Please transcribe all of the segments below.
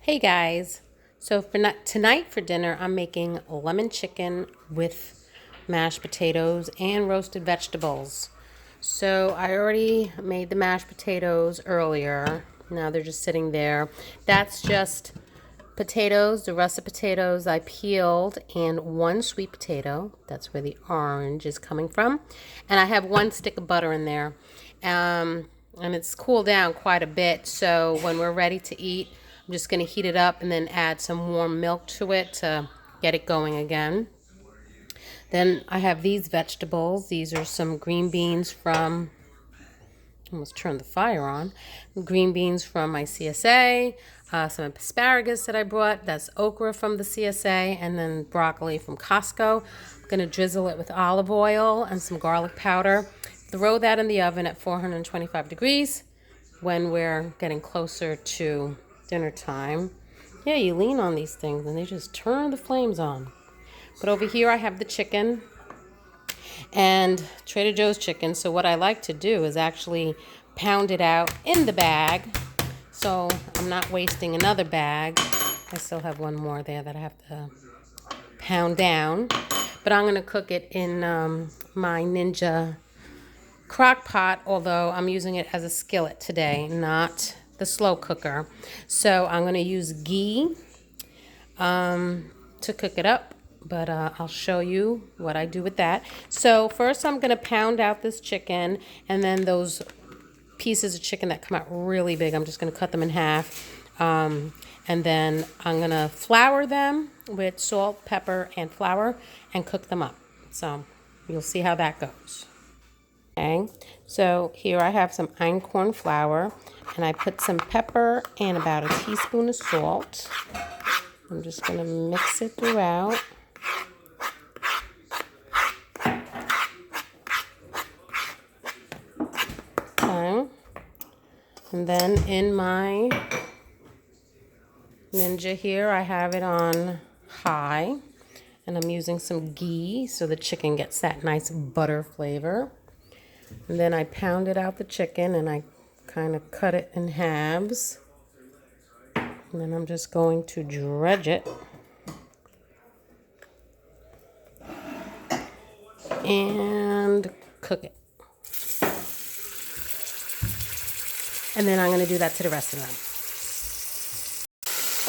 Hey guys, so for tonight for dinner, I'm making lemon chicken with mashed potatoes and roasted vegetables. So I already made the mashed potatoes earlier. Now they're just sitting there. That's just potatoes, the russet potatoes I peeled, and one sweet potato. That's where the orange is coming from. And I have one stick of butter in there. And it's cooled down quite a bit, so when we're ready to eat, I'm just going to heat it up and then add some warm milk to it to get it going again. Then I have these vegetables. These are some green beans from, almost turned the fire on, green beans from my CSA, some asparagus that I brought, that's okra from the CSA, and then broccoli from Costco. I'm going to drizzle it with olive oil and some garlic powder. Throw that in the oven at 425 degrees when we're getting closer to dinner time. Yeah, you lean on these things and they just turn the flames on. But over here I have the chicken and Trader Joe's chicken. So what I like to do is actually pound it out in the bag. So I'm not wasting another bag. I still have one more there that I have to pound down. But I'm going to cook it in my Ninja crock pot, although I'm using it as a skillet today, not the slow cooker. So I'm going to use ghee to cook it up, but I'll show you what I do with that. So first I'm going to pound out this chicken, and then those pieces of chicken that come out really big, I'm just going to cut them in half. And then I'm going to flour them with salt, pepper, and flour and cook them up. So you'll see how that goes. Okay, so here I have some einkorn flour, and I put some pepper and about a teaspoon of salt. I'm just going to mix it throughout. Okay, and then in my Ninja here, I have it on high, and I'm using some ghee so the chicken gets that nice butter flavor. And then I pounded out the chicken and I kind of cut it in halves. And then I'm just going to dredge it. And cook it. And then I'm going to do that to the rest of them.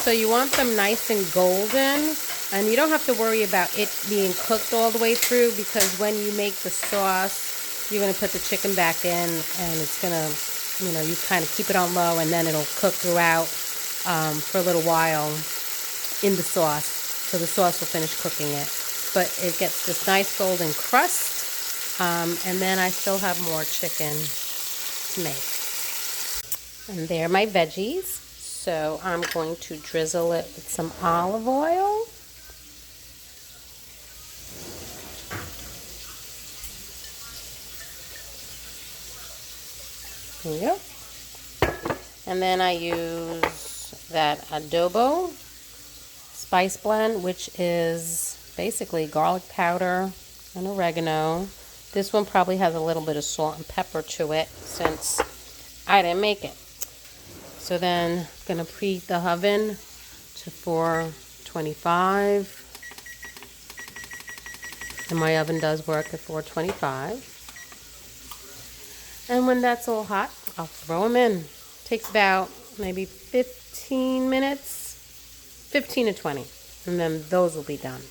So you want them nice and golden. And you don't have to worry about it being cooked all the way through, because when you make the sauce, you're going to put the chicken back in, and it's going to, you kind of keep it on low, and then it'll cook throughout for a little while in the sauce. So the sauce will finish cooking it. But it gets this nice golden crust, and then I still have more chicken to make. And there are my veggies. So I'm going to drizzle it with some olive oil. There you go. And then I use that adobo spice blend, which is basically garlic powder and oregano. This one probably has a little bit of salt and pepper to it since I didn't make it. So then I'm going to preheat the oven to 425. And my oven does work at 425. And when that's all hot, I'll throw them in. Takes about maybe 15 minutes, 15 to 20, and then those will be done.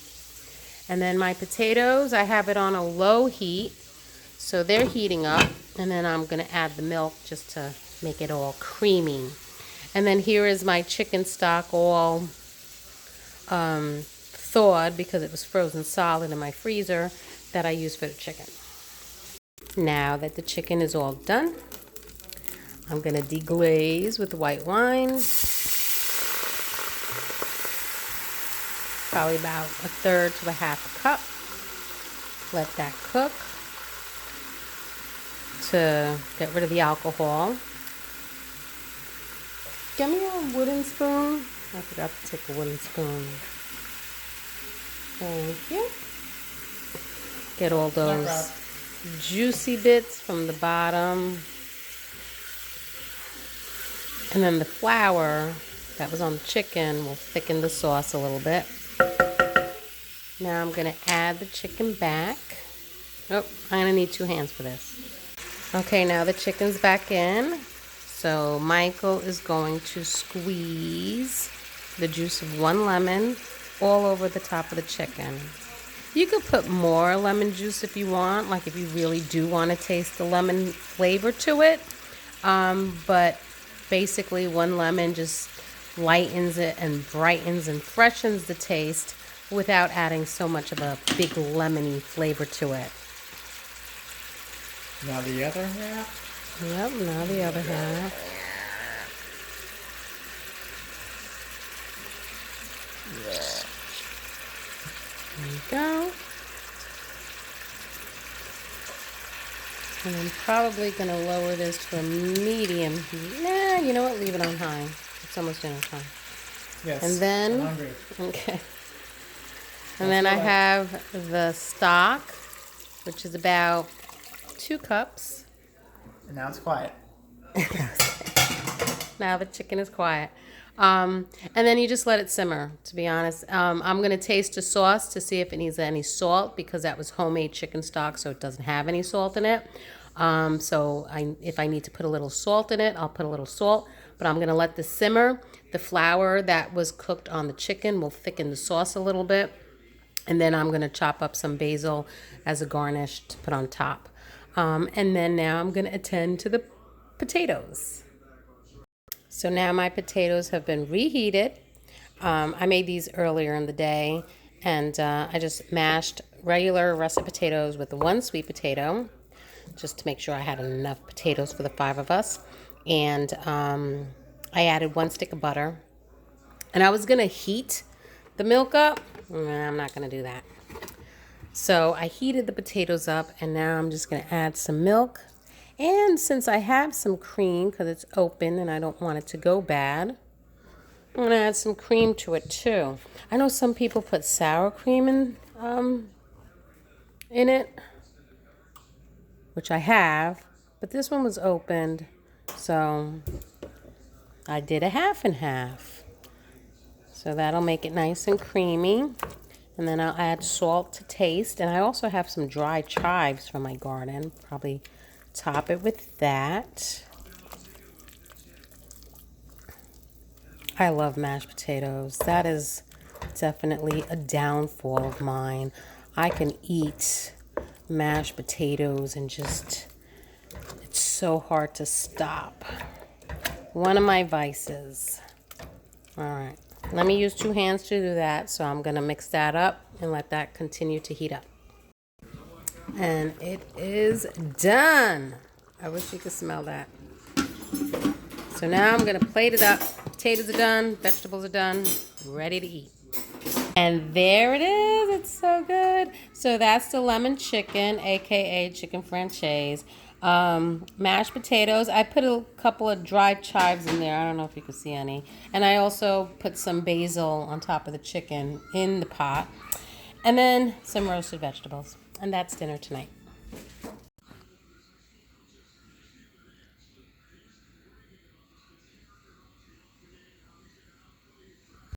And then my potatoes, I have it on a low heat, so they're heating up, and then I'm going to add the milk just to make it all creamy. And then here is my chicken stock all thawed because it was frozen solid in my freezer that I use for the chicken. Now that the chicken is all done, I'm going to deglaze with white wine. Probably about a third to a half a cup. Let that cook to get rid of the alcohol. Give me a wooden spoon. I forgot to take a wooden spoon. Thank you. Get all those juicy bits from the bottom. And then the flour that was on the chicken will thicken the sauce a little bit. Now I'm going to add the chicken back. Oh, I'm going to need 2 hands for this. Okay, now the chicken's back in. So Michael is going to squeeze the juice of 1 lemon all over the top of the chicken. You could put more lemon juice if you want, like if you really do want to taste the lemon flavor to it. But basically 1 lemon just lightens it and brightens and freshens the taste without adding so much of a big lemony flavor to it. Now the other half? Yep, now the other half. There you go. And I'm probably going to lower this to a medium heat. Nah, you know what? Leave it on high. It's almost dinner time. Yes. And then, I'm hungry. okay. And then I have the stock, which is about 2 cups. And now it's quiet. Now the chicken is quiet. And then you just let it simmer, to be honest. I'm going to taste the sauce to see if it needs any salt because that was homemade chicken stock, so it doesn't have any salt in it. If I need to put a little salt in it, I'll put a little salt. But I'm going to let this simmer. The flour that was cooked on the chicken will thicken the sauce a little bit. And then I'm going to chop up some basil as a garnish to put on top. And then now I'm going to attend to the potatoes. So now my potatoes have been reheated. I made these earlier in the day, and I just mashed regular russet potatoes with 1 sweet potato, just to make sure I had enough potatoes for the 5 of us. And I added 1 stick of butter. And I was going to heat the milk up. I'm not going to do that. So I heated the potatoes up, and now I'm just going to add some milk. And since I have some cream, because it's open and I don't want it to go bad, I'm going to add some cream to it too. I know some people put sour cream in it, which I have, but this one was opened, so I did a half and half. So that'll make it nice and creamy. And then I'll add salt to taste. And I also have some dry chives from my garden. Probably top it with that. I love mashed potatoes. That is definitely a downfall of mine. I can eat mashed potatoes and just, it's so hard to stop. One of my vices. All right. Let me use 2 hands to do that. So I'm going to mix that up and let that continue to heat up. And it is done. I wish you could smell that. So now I'm going to plate it up. Potatoes are done. Vegetables are done. Ready to eat. And there it is. It's so good. So that's the lemon chicken, a.k.a. chicken franchise. Mashed potatoes. I put a couple of dried chives in there. I don't know if you can see any. And I also put some basil on top of the chicken in the pot. And then some roasted vegetables. And that's dinner tonight.